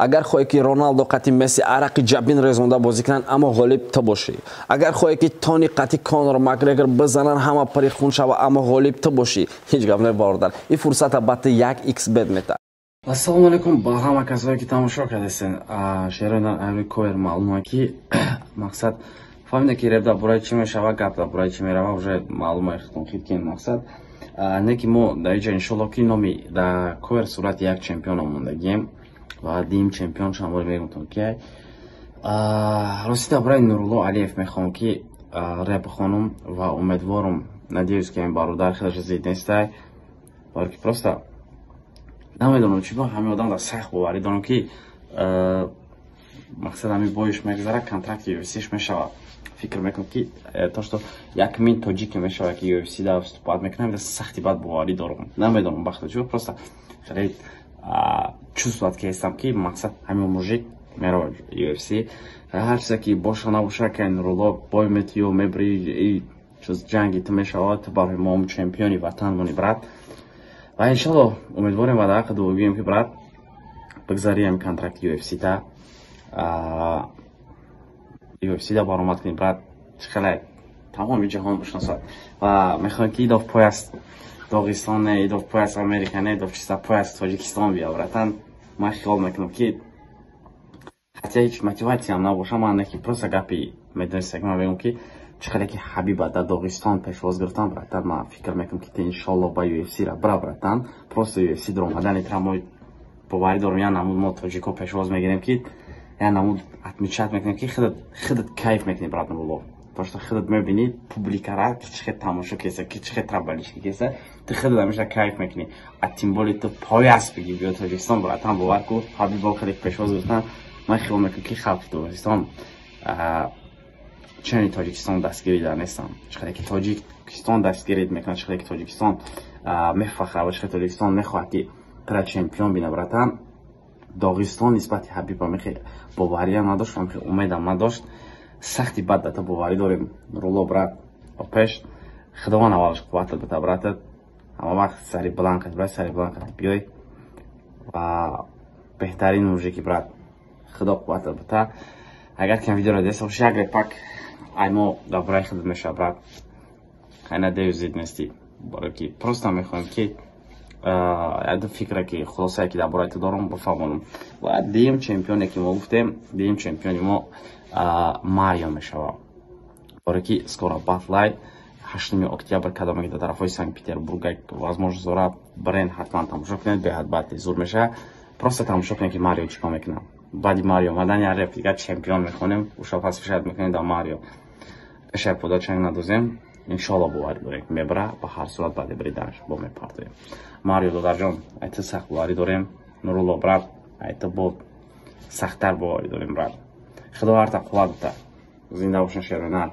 اگر خواهی که رونالدو قطعی مسی عرق جبین رزونده بازی کنن اما غالب تو باشی. اگر خواهی که تونی قطعی کانر مکگرگر بزنن همه پری خون شوه اما غالب تو باشی. هیچ گپ نه باردار. این فرصت بات 1x بد میده. السلام علیکم با همه کسایی که تماشا کردین. شیران امری کویر معلومه که مقصد فهمیده که رب برای چی میشوه گپ برای چی میروه уже معلومه خودم خیلی که مقصد نه که ما در اینجا انشالله که نامی در کویر صورت یک چمپیون موندگیم و دیم چمپیون شامل میگم که راستی برای نورالله علیف میخوام که رب خانم و امیدوارم надеюсь که این برادر خیلی زیاد نیسته بلکه просто نمیدونم چی با همه آدم در سخت باوری دارم که مقصد همین بایش میگذره کنترکت UFC میشوه فکر میکنم که تا що یک مین تاجیک میشوه که UFC در استفاده میکنم سختی بعد باوری دارم نمیدونم وقتی چون просто خیلی чувствовать که هستم که مقصد همین موجود میره UFC هر چیزی که باشه نباشه که نورالله بای میتیو میبری چیز جنگی تو میشوه تو برای ما چمپیونی وطن مونی برات و انشالله امیدواریم و در قدو بگیم که برات بگذاریم کنترکت UFC تا UFC دا برآمد کنیم برات خیلی تمام جهان بشناسد و میخوایم که ایداف پای است داغستان نه ایداف پای است امریکا نه ایداف چیزا پای است تاجیکستان بیا براتن من خیال میکنم که حتی هیچ موتیواسی هم نباشه من نه که پروسه گپی میدونستم من بگم که چقدر که حبیب در داغستان پیشواز گرفتن براتن من فکر میکنم که انشالله با UFC را براتن پروسه UFC در اومدن ترمای باوری دارم یا نمود ما تاجیکو پیشواز میگیریم که یا نمود اتمیچات میکنیم که خودت کیف میکنی براتن والله پاشت خودت میبینی پوبلیکارا که چقدر تماشا کیسه که چقدر ترابلیش کیسه تو خودت همیشه کیف میکنی اتیمبولی تو پای است بگی بیا تاجیکستان براتن باور کو حبیب خیلی پیشواز گرفتن من خیال میکنم که خلق داغستان چنین تاجیکستان دستگیری در نیستم چقدر که تاجیکستان دستگیری میکنه چقدر که تاجیکستان میفخره و چقدر تاجیکستان میخواد که پر چمپیون بینه براتن داغستان نسبت حبیب میخواد باوری هم نداشت و امیدم نداشت سختی بد داتا باوری داریم رولو برات و پیش خداوند اولش قوت بده براتت همه وقت سری بلند کرد برای سری بلند کرد بیای و بهترین موجه که برات خدا قوت بده اگر که ویدیو را دیسته باشی اگر پاک ایمو در برای خود میشه برات خیلی دیو زید نیستی برای که پروستا میخوایم که یاد فکره که خلاصه که در برای تو دارم بفهمونم و دیم چمپیونی که ما گفتیم دیم چمپیونی ما ماریو میشوه برای که скоро батлай 8 октябрь когда мы до طرفای санкт петербурга возможно зора برین حتما تماشا کنید به حد بعد زور میشه просто تماشا کنید که ماریو چیکار میکنه بعد ماریو مدن یا رفیقات چمپیون میکنیم و شب پس فشارد میکنیم در ماریو اشار پودا چنگ ندازیم انشالله باوری داریم میبره با هر صورت بعد بریدنش با میپردیم ماریو دادر جان ایت سخت باوری داریم نورالله برات ایت با سختتر باوری داریم برات خدا هر تا قوت بده زنده باشن شیرانر